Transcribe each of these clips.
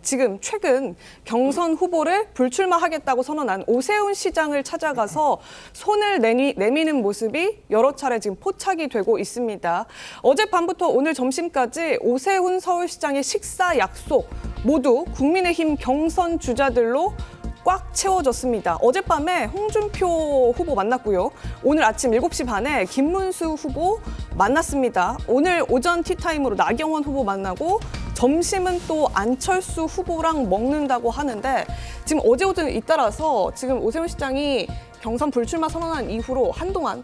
지금 최근 경선 후보를 불출마하겠다고 선언한 오세훈 시장을 찾아가서 손을 내미는 모습이 여러 차례 지금 포착이 되고 있습니다. 어젯밤부터 오늘 점심까지 오세훈 서울시장의 식사 약속 모두 국민의힘 경선 주자들로 꽉 채워졌습니다. 어젯밤에 홍준표 후보 만났고요. 오늘 아침 7시 반에 김문수 후보 만났습니다. 오늘 오전 티타임으로 나경원 후보 만나고 점심은 또 안철수 후보랑 먹는다고 하는데 지금 어제 오전 잇따라서 지금 오세훈 시장이 경선 불출마 선언한 이후로 한동안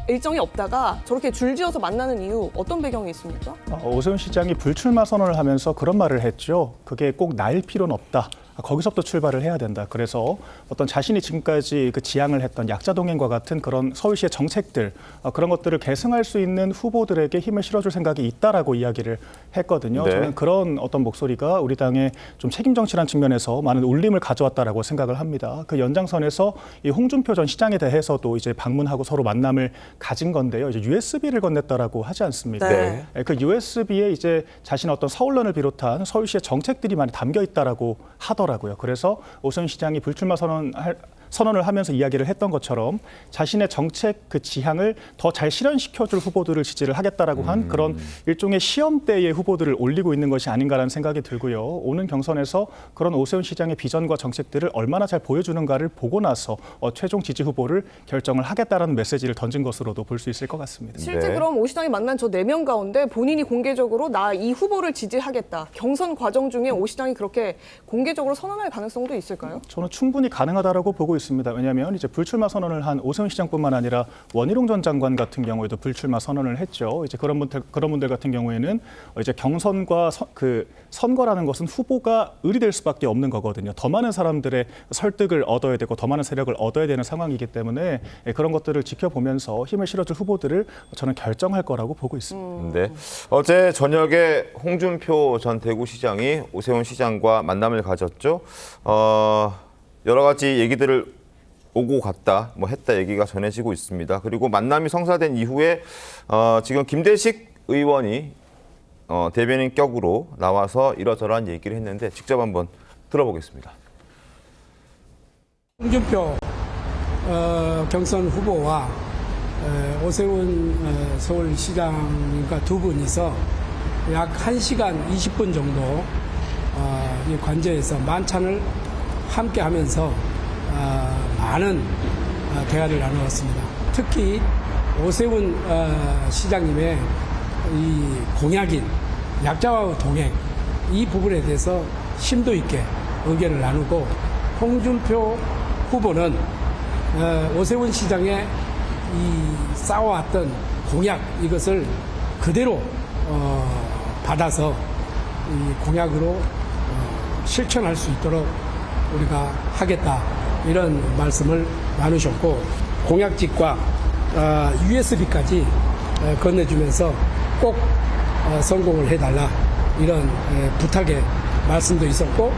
일정이 없다가 저렇게 줄지어서 만나는 이유 어떤 배경이 있습니까? 오세훈 시장이 불출마 선언을 하면서 그런 말을 했죠. 그게 꼭 나일 필요는 없다. 거기서부터 출발을 해야 된다. 그래서 어떤 자신이 지금까지 그 지향을 했던 약자 동행과 같은 그런 서울시의 정책들 그런 것들을 계승할 수 있는 후보들에게 힘을 실어줄 생각이 있다라고 이야기를 했거든요. 네. 저는 그런 어떤 목소리가 우리 당의 좀 책임 정치라는 측면에서 많은 울림을 가져왔다라고 생각을 합니다. 그 연장선에서 이 홍준표 전 시장에 대해서도 이제 방문하고 서로 만남을 가진 건데요. 이제 USB를 건넸다라고 하지 않습니까? 네. 그 USB에 이제 자신의 어떤 서울론을 비롯한 서울시의 정책들이 많이 담겨 있다라고 하더라고요. 그래서 오세훈 시장이 불출마 선언을 하면서 이야기를 했던 것처럼 자신의 정책 그 지향을 더 잘 실현시켜줄 후보들을 지지를 하겠다라고 한 그런 일종의 시험대의 후보들을 올리고 있는 것이 아닌가라는 생각이 들고요. 오는 경선에서 그런 오세훈 시장의 비전과 정책들을 얼마나 잘 보여주는가를 보고 나서 최종 지지 후보를 결정을 하겠다라는 메시지를 던진 것으로도 볼 수 있을 것 같습니다. 실제 네. 그럼 오 시장이 만난 저 4명 가운데 본인이 공개적으로 나 이 후보를 지지하겠다. 경선 과정 중에 오 시장이 그렇게 공개적으로 선언할 가능성도 있을까요? 저는 충분히 가능하다라고 보고 있습니다. 왜냐하면 이제 불출마 선언을 한 오세훈 시장뿐만 아니라 원희룡 전 장관 같은 경우에도 불출마 선언을 했죠. 이제 그런 분들 같은 경우에는 이제 경선과 선거라는 것은 후보가 의리될 수밖에 없는 거거든요. 더 많은 사람들의 설득을 얻어야 되고 더 많은 세력을 얻어야 되는 상황이기 때문에 그런 것들을 지켜보면서 힘을 실어줄 후보들을 저는 결정할 거라고 보고 있습니다. 네. 어제 저녁에 홍준표 전 대구시장이 오세훈 시장과 만남을 가졌죠. 여러 가지 얘기들을 오고 갔다, 했다 얘기가 전해지고 있습니다. 그리고 만남이 성사된 이후에 지금 김대식 의원이 대변인 격으로 나와서 이러저러한 얘기를 했는데 직접 한번 들어보겠습니다. 홍준표 경선 후보와 오세훈 서울시장과 두 분이서 약 1시간 20분 정도 이 관저에서 만찬을 함께 하면서 많은 대화를 나누었습니다. 특히 오세훈 시장님의 이 공약인 약자와 동행 이 부분에 대해서 심도 있게 의견을 나누고 홍준표 후보는 오세훈 시장의 이 쌓아왔던 공약 이것을 그대로 받아서 이 공약으로 실천할 수 있도록 우리가 하겠다 이런 말씀을 나누셨고 공약집과 USB까지 건네주면서 꼭 성공을 해달라 이런 부탁의 말씀도 있었고.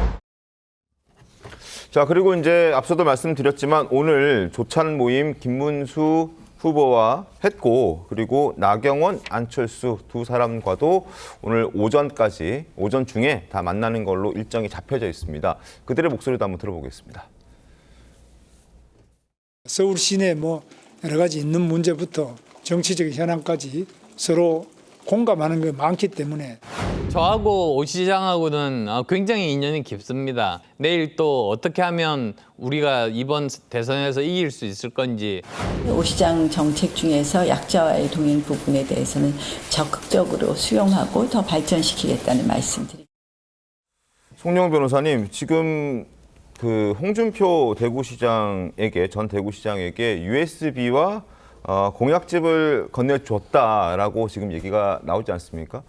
자, 그리고 이제 앞서도 말씀드렸지만 오늘 조찬 모임 김문수 후보와 했고 그리고 나경원, 안철수 두 사람과도 오늘 오전 중에 다 만나는 걸로 일정이 잡혀져 있습니다. 그들의 목소리도 한번 들어보겠습니다. 서울 시내 여러 가지 있는 문제부터 정치적 현안까지 서로 공감하는 게 많기 때문에 저하고 오 시장하고는 굉장히 인연이 깊습니다. 내일 또 어떻게 하면 우리가 이번 대선에서 이길 수 있을 건지. 오 시장 정책 중에서 약자와의 동행 부분에 대해서는 적극적으로 수용하고 더 발전시키겠다는 말씀드립니다. 송영 변호사님, 지금 그 홍준표 전 대구시장에게 USB와 공약집을 건네줬다라고 지금 얘기가 나오지 않습니까?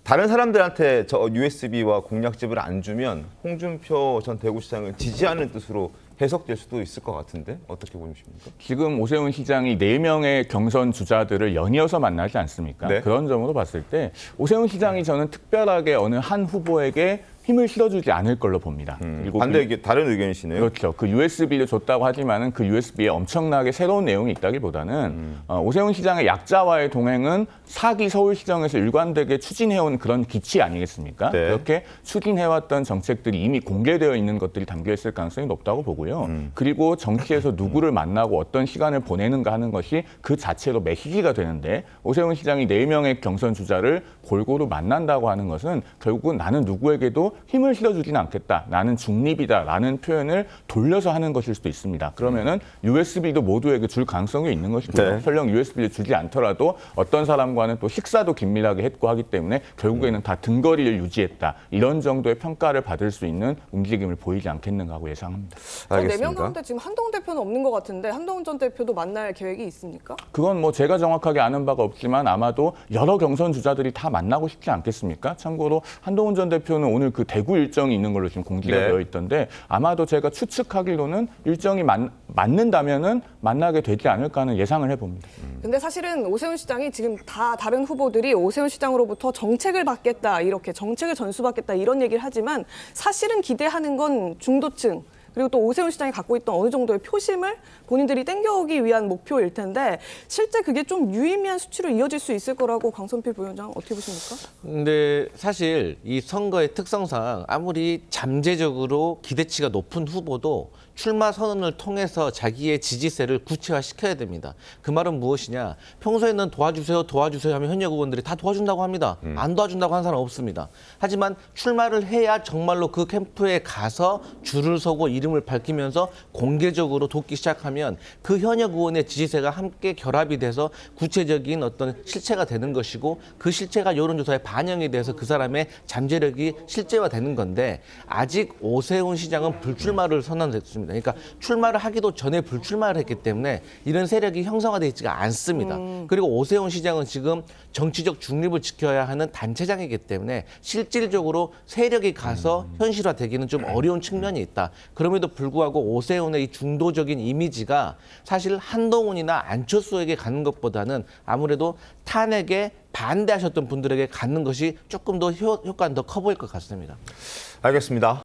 다른 사람들한테 저 USB와 공약집을 안 주면 홍준표 전 대구시장을 지지하는 뜻으로 해석될 수도 있을 것 같은데 어떻게 보십니까? 지금 오세훈 시장이 4명의 경선 주자들을 연이어서 만나지 않습니까? 네. 그런 점으로 봤을 때 오세훈 시장이 저는 특별하게 어느 한 후보에게 힘을 실어주지 않을 걸로 봅니다. 그리고 반대 다른 의견이시네요. 그렇죠. 그 USB를 줬다고 하지만은 그 USB에 엄청나게 새로운 내용이 있다기보다는 오세훈 시장의 약자와의 동행은 사기 서울시정에서 일관되게 추진해온 그런 기치 아니겠습니까? 네. 그렇게 추진해왔던 정책들이 이미 공개되어 있는 것들이 담겨 있을 가능성이 높다고 보고요. 그리고 정치에서 누구를 만나고 어떤 시간을 보내는가 하는 것이 그 자체로 메시지가 되는데 오세훈 시장이 4명의 경선 주자를 골고루 만난다고 하는 것은 결국은 나는 누구에게도 힘을 실어주지는 않겠다. 나는 중립이다라는 표현을 돌려서 하는 것일 수도 있습니다. 그러면은 USB도 모두에게 줄 가능성이 있는 것이고요. 네. 설령 USB를 주지 않더라도 어떤 사람과는 또 식사도 긴밀하게 했고 하기 때문에 결국에는 다 등거리를 유지했다. 이런 정도의 평가를 받을 수 있는 움직임을 보이지 않겠는가 하고 예상합니다. 네명 가운데 지금 한동훈 대표는 없는 것 같은데 한동훈 전 대표도 만날 계획이 있습니까? 그건 뭐 제가 정확하게 아는 바가 없지만 아마도 여러 경선 주자들이 다 만나고 싶지 않겠습니까? 참고로 한동훈 전 대표는 오늘 그 대구 일정이 있는 걸로 지금 공지가 네. 되어 있던데 아마도 제가 추측하기로는 일정이 맞는다면은 만나게 되지 않을까 하는 예상을 해봅니다. 근데 사실은 오세훈 시장이 지금 다 다른 후보들이 오세훈 시장으로부터 정책을 받겠다, 이렇게 정책을 전수받겠다 이런 얘기를 하지만 사실은 기대하는 건 중도층 그리고 또 오세훈 시장이 갖고 있던 어느 정도의 표심을 본인들이 땡겨오기 위한 목표일 텐데 실제 그게 좀 유의미한 수치로 이어질 수 있을 거라고 강선필 부위원장 어떻게 보십니까? 근데 사실 이 선거의 특성상 아무리 잠재적으로 기대치가 높은 후보도 출마 선언을 통해서 자기의 지지세를 구체화시켜야 됩니다. 그 말은 무엇이냐? 평소에는 도와주세요, 도와주세요 하면 현역 의원들이 다 도와준다고 합니다. 안 도와준다고 하는 사람 없습니다. 하지만 출마를 해야 정말로 그 캠프에 가서 줄을 서고 이름을 밝히면서 공개적으로 돕기 시작하면 그 현역 의원의 지지세가 함께 결합이 돼서 구체적인 어떤 실체가 되는 것이고 그 실체가 여론조사에 반영이 돼서 그 사람의 잠재력이 실제화되는 건데 아직 오세훈 시장은 불출마를 선언했습니다. 그러니까 출마를 하기도 전에 불출마를 했기 때문에 이런 세력이 형성화되어 있지가 않습니다. 그리고 오세훈 시장은 지금 정치적 중립을 지켜야 하는 단체장이기 때문에 실질적으로 세력이 가서 현실화되기는 좀 어려운 측면이 있다. 그럼에도 불구하고 오세훈의 이 중도적인 이미지가 사실 한동훈이나 안철수에게 가는 것보다는 아무래도 탄핵에 반대하셨던 분들에게 갖는 것이 조금 더 효과는 더 커 보일 것 같습니다. 알겠습니다.